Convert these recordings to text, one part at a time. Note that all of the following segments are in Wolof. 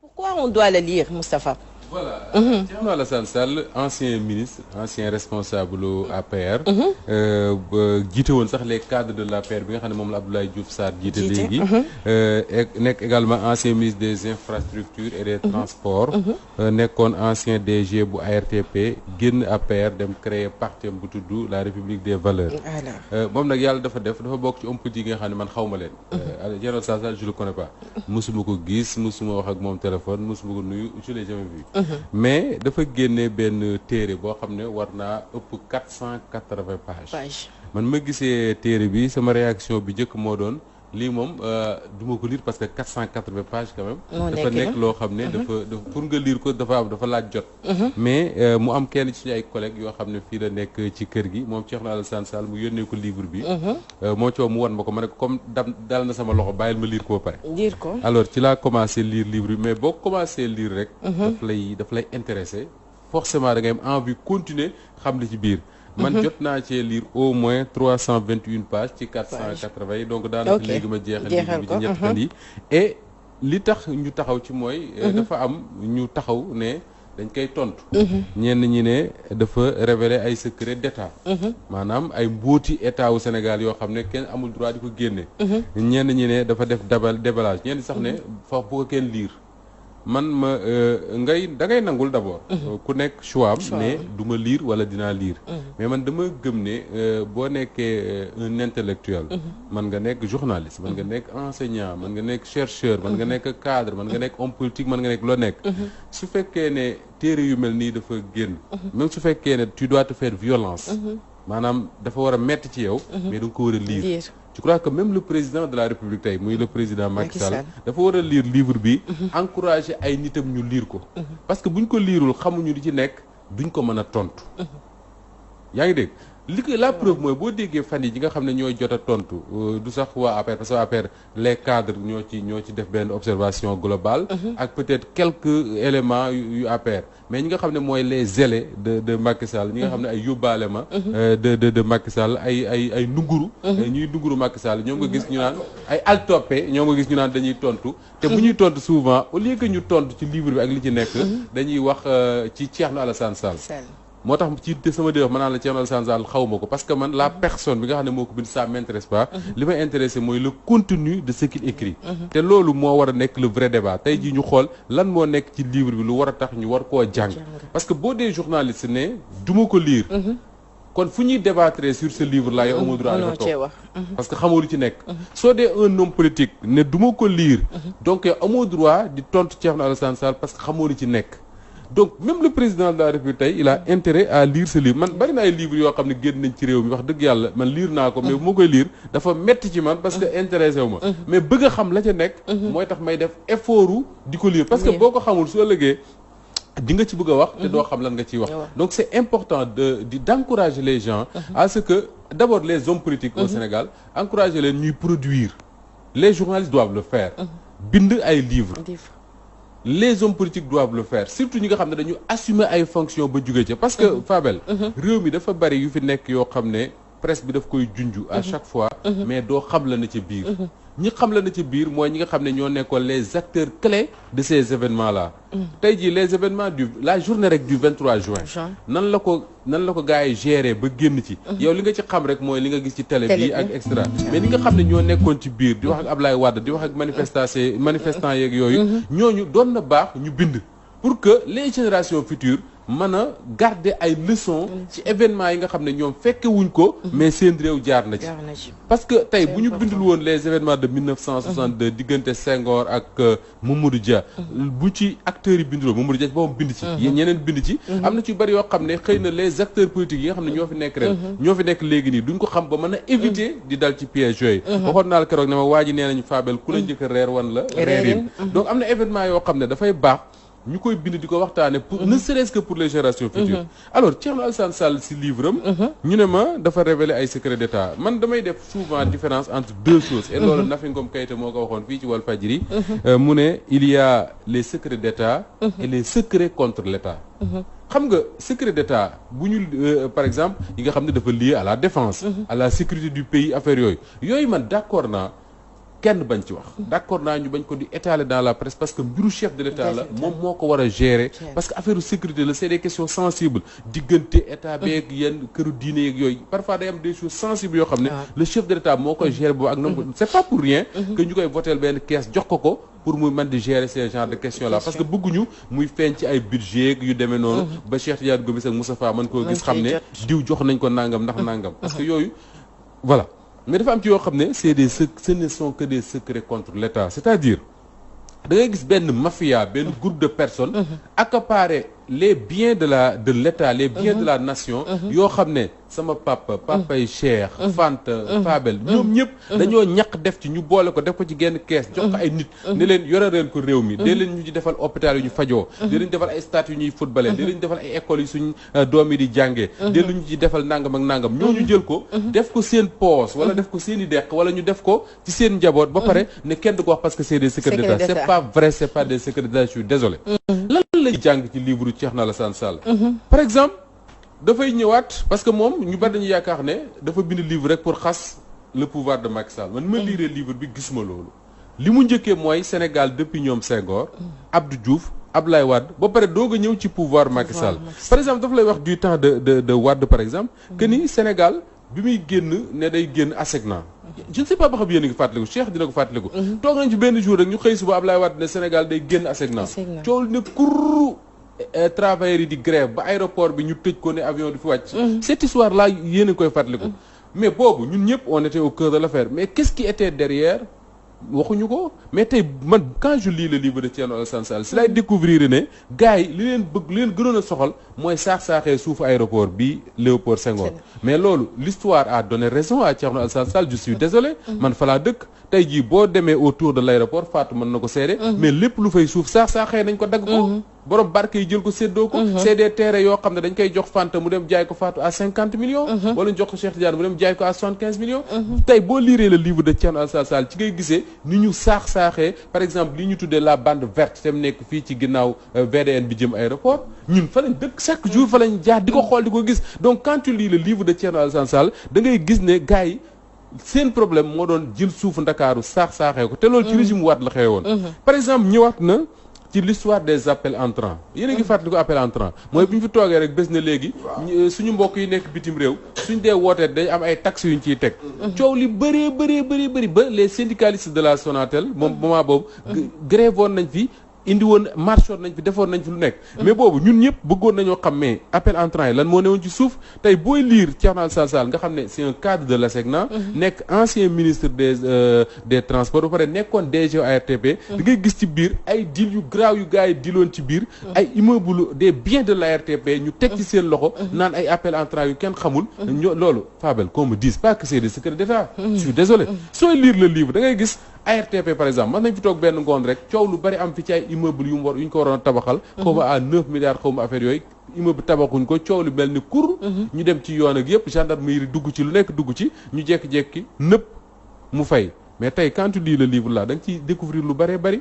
Pourquoi on doit le lire, Moustapha? Voilà. Thierno Alassane Sall, ancien ministre, ancien responsable APR. jiite woon sax les cadres de l'APR bi nga xam ne moom la Abdoulaye Diouf Sarr jiite léegi. nekk également ancien ministre des infrastructures et des transports. nekkoon ancien DG bu ARTP génn APR dem créer parti bu tudd la République des Valeurs. moom nag yàlla dafa bokk ci homme politique yi nga xam ne man xaw ma leen. Thierno Alassane Sall je le connais pas. musuma ko gis musuma wax ak moom téléphone musuma ko nuyu je l'ai jamais vu. mais dafa génne benn téere boo xam ne war naa ëpp 480 pages. man ma gisee téere bi sama réaction bi njëkk moo doon lii moom du ma ko lire parce que 480 pages quand même. dafa nekk loo xam ne dafa pour nga lire ko dafa laaj jot. mais mu am kenn ci suñu ay collègues yoo xam ne fii la nekk ci kër gi moom Thierno Alassane Sall mu yónnee ko livre bi. moo coow mu wan ma ko ma ne ko comme dal na sama loxo bàyyil ma lire ko ba pare. lire ko alors ci laa commencé lire livre bi mais boo commencé lire rek. daf lay intéressé forcément da ngay am envie continuer xam li ci biir. man jot naa cee lire au moins 321 pages ci 480 yi donc daanaka léegi ma jeexal bi ci ñett fan yi et li tax ñu taxaw ci mooy dafa am ñu taxaw ne dañ koy tontu ñenn ñi ne dafa révéler ay secret d'état maanaam ay mbóoti état wu Sénégal yoo xam ne kenn amul droit di ko génne ñenn ñi ne dafa def déballage ñenn sax ne fa bu ko kenn lire man ma da ngay nangul d'abord ku nekk choix am ne du ma lire wala dinaa lire mais man dama gëm ne boo nekkee un intellectuel man nga nekk journaliste man nga nekk enseignant man nga nekk chercheur man nga nekk cadre man nga nekk homme politique man nga nekk loo nekk su fekkee ne téere yu mel nii dafa génn même su fekkee ne tu dois te faire violence maanaam dafa war a metti ci yow mais da nga ko war a lire je crois que même le président de la République tey muy le président Macky Sall dafa war a lire livre bi encourager ay nitam ñu lire ko parce que buñ ko liirul xamuñu li ci nekk duñ ko mën a tontu yaa ngi dégg li ko la preuve mooy boo déggee fan yi nga xam ne ñooy jot a tontu du sax waa APR parce que APR les cadres ñoo ci def benn observation globale ak peut-être quelques éléments yu APR mais ñi nga xam ne mooy les zélés de Macky Sall ñi nga xam ne ay yóbbaale ma de Macky Sall ay ndunguru ñuy ndunguru Macky Sall ñoom nga gis ñu naan ay altoppe ñoom nga gis ñu naan dañuy tontu te bu ñuy tontu souvent au lieu que ñu tontu ci livre bi ak li ci nekk dañuy wax ci Thierno Alassane Sall moo tax ci sama dé wax ma naan la Thierno Alassane Sall xaw ma ko parce que man la personne bi nga xam ne moo ko bind ça m'intéresse pas li may intéressé mooy le contenu de ce qu'il écrit te loolu moo war a nekk le vrai débat tey jii ñu xool lan moo nekk ci livre bi lu war a tax ñu war koo jàng parce que boo dee journaliste ne du ma ko lire kon fu ñuy débattre sur ce livre là yow amoo droit dafa toog parce que xamoo lu ci nekk soo dee un homme politique ne du ma ko lire donc yow amoo droit di tontu Thierno Alassane Sall parce que xamoo lu ci nekk donc même le président de la République tey il a intérêt à lire ce livre man bari na ay livres yoo xam ne génn nañ ci réew mi wax dëgg yàlla man lire naa ko mais bu ma koy lire dafa metti ci man parce que intéressé wu ma mais bëgg a xam la ca nekk mooy tax may def effort di ko lire parce que boo ko xamul soo ëllëgee di nga ci bëgg a wax te doo xam lan nga ciy wax donc c'est important d'encourager les gens à ce que d'abord les hommes politiques au Sénégal encourager leen ñuy produire les journalistes doivent le faire bind ay livres les hommes politiques doivent le faire surtout ñi nga xam ne dañu assumer ay fonctions ba jóge ca parce que Fabel réew mi dafa bari yu fi nekk yoo xam ne presse bi daf koy junju à chaque fois mais doo xam la na ca biir ñi xam la na ci biir mooy ñi nga xam ne ñoo nekkoon les acteurs clés de ces événements là tey jii les événements la journée rek du 23 juin nan la ko gars yi gérer ba génn ci yow li nga ci xam rek mooy li nga gis ci télé bi ak extra mais ñi nga xam ne ñoo nekkoon ci biir di wax ak Ablaye Wade di wax ak manifestants yeeg yooyu ñooñu doon na baax ñu bind pour que les générations futures mën a garder ay leçons ci événements yi nga xam ne ñoom fekke wuñ ko mais seen réew jaar na ci parce que tey bu ñu bindul woon les événements de 1962 diggante Senghor ak Mamadou Dia bu ci acteurs yi binduloo Mamadou Dia boobu bind ci ñeneen bind ci am na ci bari yoo xam ne xëy na les acteurs politiques yi nga xam ne ñoo fi nekk ren ñoo fi nekk léegi nii duñ ko xam ba mën a éviter di dal ci piège yooyu waxoon naa la keroog ne ma waa ji nee nañu Fabel ku la njëkk a reer wan la reerin donc am na événement yoo xam ne dafay baax ñu koy bind di ko waxtaane pour ne serait-ce que pour les générations futures alors Thierno Alassane Sall si livre am ñu ne ma dafa révéler ay secrets d'état man damay def souvent différence entre deux choses et loolu Nafi Ngom Keïta moo ko waxoon fii ci Walfadjri mu ne il y a les secrets d'état et les secrets contre l'état xam nga secret d'état bu ñu par exemple yi nga xam ne dafa lié à la défense à la sécurité du pays affaire yooyu man d'accord naa kenn bañ ci wax d'accord naa ñu bañ ko di étaler dans la presse parce que mbiru chef de l'État la moom moo ko war a gérer parce que affaire sécurité la c'est des questions sensibles diggante état beeg yenn këru diine yeeg yooyu parfois day am des choses sensibles yoo xam ne le chef de l'État moo koy gérer boobu ak nam c'est pas pour rien que ñu koy voter benn caisse jox ko pour muy mën di gérer ces genre de questions là parce que bëgguñu muy feeñ ci ay budget yu demee noonu ba Cheikh Tidiane Gomis ak Moustapha mën koo gis xam ne diw jox nañ ko nangam ndax nangam parce que yooyu voilà mais dafa am ci yoo xam ne c'est des ce ne sont que des secrets contre l'État c'est-à-dire da ngay gis benn mafia benn groupe de personnes accaparer les biens de l'État les biens de la nation yoo xam ne sama papay Cheikh Fanta Fabel ñoom ñëpp dañoo ñaq def ci ñu boole ko def ko ci genn kees jox ko ay nit ne leen yorareen ko réew mi dee leen ñu ci defal hôpital yu ñu fajoo dee leen defal ay stades yu ñuy footballé dee leen defal ay écoles yu suñ doom yi di jàngee dee lu ñu ci defal nangam ak nangam ñooñu jël ko def ko seen poos wala def ko seen i deq wala ñu def ko ci seen njaboot ba pare ne kenn du ko wax parce que c'est des secrets d'État c'est pas vrai c'est pas des secrets d'État je suis désolé lan la jàng ci livre Thierno Alassane Sall par exemple dafay ñëwaat parce que moom ñu bari dañu yaakaar ne dafa bind livre rek pour xas le pouvoir de Macky Sall man ma liiree livre bi gisuma loolu li mu njëkkee mooy Sénégal depuis ñoom Senghor Abdou Diouf Abdoulaye Wade ba pare doog a ñëw ci pouvoir Macky Sall par exemple dafa lay wax du temps de Wade par exemple que ni Sénégal bi muy génn ne day génn ASECNA je ne sais pas ba xam yéen a ngi fàttaliku Cheikh dina ko fàttaliku toog nañ ci benn jour rek ñu xëy suba Abdoulaye Wade ne Sénégal day génn ASECNA coow ne kurru travailleurs yi di grève ba aéroport bi ñu tëj ko ne avion du fi wàcc cette histoire là yéen a ngi koy fàttaliku mais boobu ñun ñëpp on était au cœur de l'affaire mais qu'est-ce qui était derrière waxuñu ko mais tey man quand je lis le livre de Thierno Alassane Sall si lay découvrir ne gars yi li leen bëgg li leen gënoon a soxal mooy saax-saaxee suufu aéroport bi Léopold Senghor mais loolu l'histoire a donné raison à Thierno Alassane Sall je suis désolé man fa laa dëkk tey jii boo demee autour de l'aéroport Fatou mën na ko seede mais lépp lu fay suuf saax-saaxee nañ ko dagg ko borom barke yi jël ko séddoo ko c'est des terrains yoo xam ne dañ koy jox Fanta mu dem jaay ko Fatou à 50 millions wala ñu jox ko Cheikh Tidiane mu dem jaay ko à 75 millions tey boo liiree le livre de Thierno Alassane Sall ci ngay gisee ni ñu saax-saaxee par exemple li ñu tuddee la bande verte te mu nekk fii ci ginnaaw VDN bi jëm aéroport ñun fa lañ dëkk chaque jour fa lañ jaar di ko xool di ko gis donc quand tu lis le livre de Thierno Alassane Sall da ngay gis ne gars yi seen problème moo doon jël suufu Ndakaaru saax-saaxee ko te loolu ci régime Wade la xewe woon par exemple ñëwaat na ci l'histoire des appels entrants yéen a ngi fàttali ko appel entrant mooy bu ñu fi toogee rek bés na léegi suñu mbokk yi nekk bitim réew suñ dee wootee day am ay taxes yu ñu ciy teg coow li bëri ba les syndicalistes de la Sonatel moom moment boobu grève woon nañ fi indi woon marche woon nañ fi defoon nañ fi lu nekk mais boobu ñun ñëpp bëggoon nañoo xam mais appel entrant yi lan moo newoon ci suuf tey booy lire Thierno Alassane Sall nga xam ne c'est un cadre de l'ASECNA nekk ancien ministre des transports ba pare nekkoon DG ARTP da ngay gis ci biir ay deal yu graaw yu gars yi diloon ci biir ay immeuble des biens de l'ARTP ñu teg ci seen loxo naan ay appel entrant yu kenn xamul loolu Fabel qu'on me dise pas que c'est des secrets d'État je suis désolé sooy lire le livre da ngay gis ARTP par exemple man nañ fi toog benn ngoon rek coow lu bari am fi ci ay immeuble yu ñu ko waroon a tabaxal xaw ma à 9 milliards xaw ma affaire yooyu immeuble tabaxuñ ko coow lu mel ni kur ñu dem ci yoon ak yëpp gendarmerie dugg ci lu nekk dugg ci ñu jekki-jekki nëpp mu fay mais tey quand tu lis le livre là da nga ciy découvrir lu bëree bëri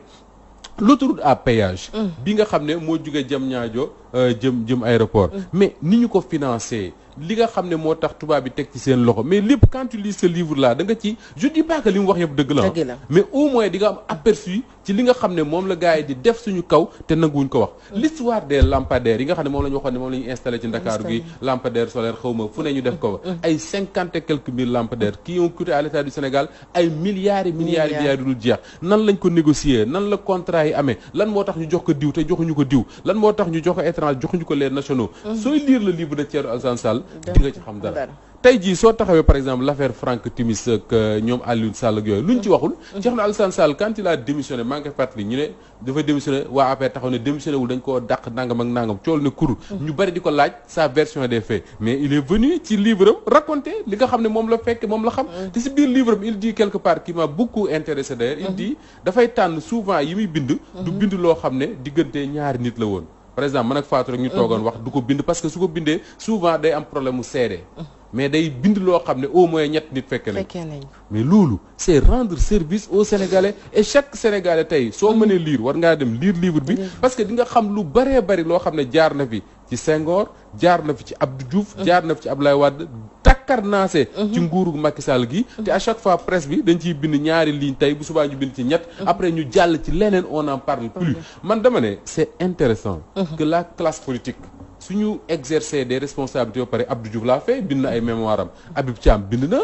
l'autoroute à péage bi nga xam ne moo jóge Diamniadio jëm aéroport mais ni ñu ko financé li nga xam ne moo tax tubaab bi teg ci seen loxo mais lépp quand tu lis ce livre là da nga ci je dis pas que li mu wax yëpp dëgg la mais au moins di nga am aperçu ci li nga xam ne moom la gars yi di def suñu kaw te nanguwuñ ko wax l'histoire des lampadaires yi nga xam ne moom la ñu waxoon ne moom la ñu installé ci Ndakaaru gi lampadaire solaire xaw ma fu ne ñu def ko ay 50 et quelques mille lampadaires qui ont coûté à l'État du Sénégal ay milliards yu dul jeex nan lañ ko négocier nan la contrat yi amee lan moo tax ñu jox ko diw te joxuñu ko diw lan moo tax ñu jox ko étranger joxuñu ko les nationaux sooy lire le livre de Thierno Alassane Sall di nga ci xam dara tey jii soo taxawee par exemple l'affaire Franck Timis ak ñoom Aliou Sall ak yooyu luñ ci waxul Thierno Alassane Sall quand il a démissionné maa ngi koy fàttali ñu ne dafa démissionné waa APR taxaw ne démissionné wul dañ koo dàq nangam ak nangam cool ne kur ñu bari di ko laaj sa version des faits mais il est venu ci livre am raconter li nga xam ne moom la fekk moom la xam te si biir livre am il dit quelque part qui m'a beaucoup intéressé d'ailleurs il dit dafay tànn souvent yi muy bind du bind loo xam ne diggante ñaari nit la woon par exemple man ak Fatou rek ñu toogoon wax du ko bind parce que su ko bindee souvent day am problème mu seede mais day bind loo xam ne au moins ñett nit fekke nañ mais loolu c'est rendre service aux Sénégalais et chaque Sénégalais tey soo mënee lire war ngaa dem lire livre bi parce que di nga xam lu bëree bëri loo xam ne jaar na fi ci Senghor jaar na fi ci Abdou Diouf jaar na fi ci Abdoulaye Wade takk takkarnaase ci nguuru Macky Sall gi te à chaque fois presse bi dañ ciy bind ñaari ligne tey bu subaa ñu bind ci ñett après ñu jàll ci leneen on n'en parle plus man dama ne c'est intéressant que la classe politique suñu exercer des responsabilités ba pare Abdou Diouf laa fait bind na ay mémoire am Habib Thiam bind na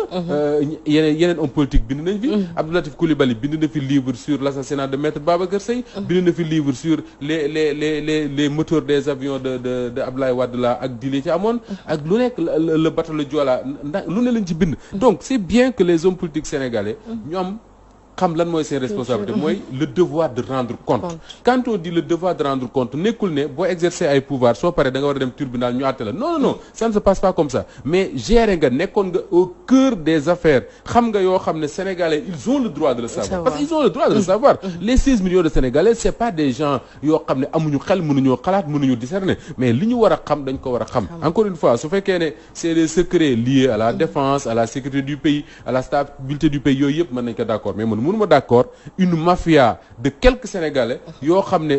yeneen homme politique bind nañ fi Abdou Latif Coulibaly bind na fi livre sur l'assassinat de Maître Babacar Seye bind na fi livre sur les moteurs des avions de Abdoulaye Wade la ak dile ci amoon ak lu nekk le bateau le Joola lu ne lañ ci bind donc c'est bien que les hommes politiques sénégalais ñoom xam lan mooy seen responsabilité mooy le devoir de rendre compte quand on dit le devoir de rendre compte nekkul ne boo exercer ay pouvoir soo paree da nga war a dem tribunal ñu àtte la non ça ne se passe pas comme ça mais gérer nga nekkoon nga au cœur des affaires xam nga yoo xam ne sénégalais ils ont le droit de le savoir parce qu'ils ont le droit de le savoir les 16 millions de sénégalais c'est pas des gens yoo xam ne amuñu xel mënuñoo xalaat mënuñu discerner mais li ñu war a xam dañ ko war a xam encore une fois su fekkee ne c'est des secrets liés à la défense à la sécurité du pays à la stabilité du pays yooyu yëpp mën nañ ko d'accord mais mënuma d'accord une mafia de quelques Sénégalais yoo xam ne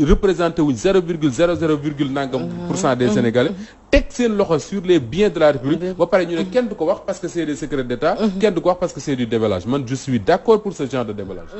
représenté wuñ 0,00 nangam % des Sénégalais teg seen loxo sur les biens de la République ba pare ñu ne kenn du ko wax parce que c'est des secrets d'État kenn du ko wax parce que c'est du déballage man je suis d'accord pour ce genre de déballage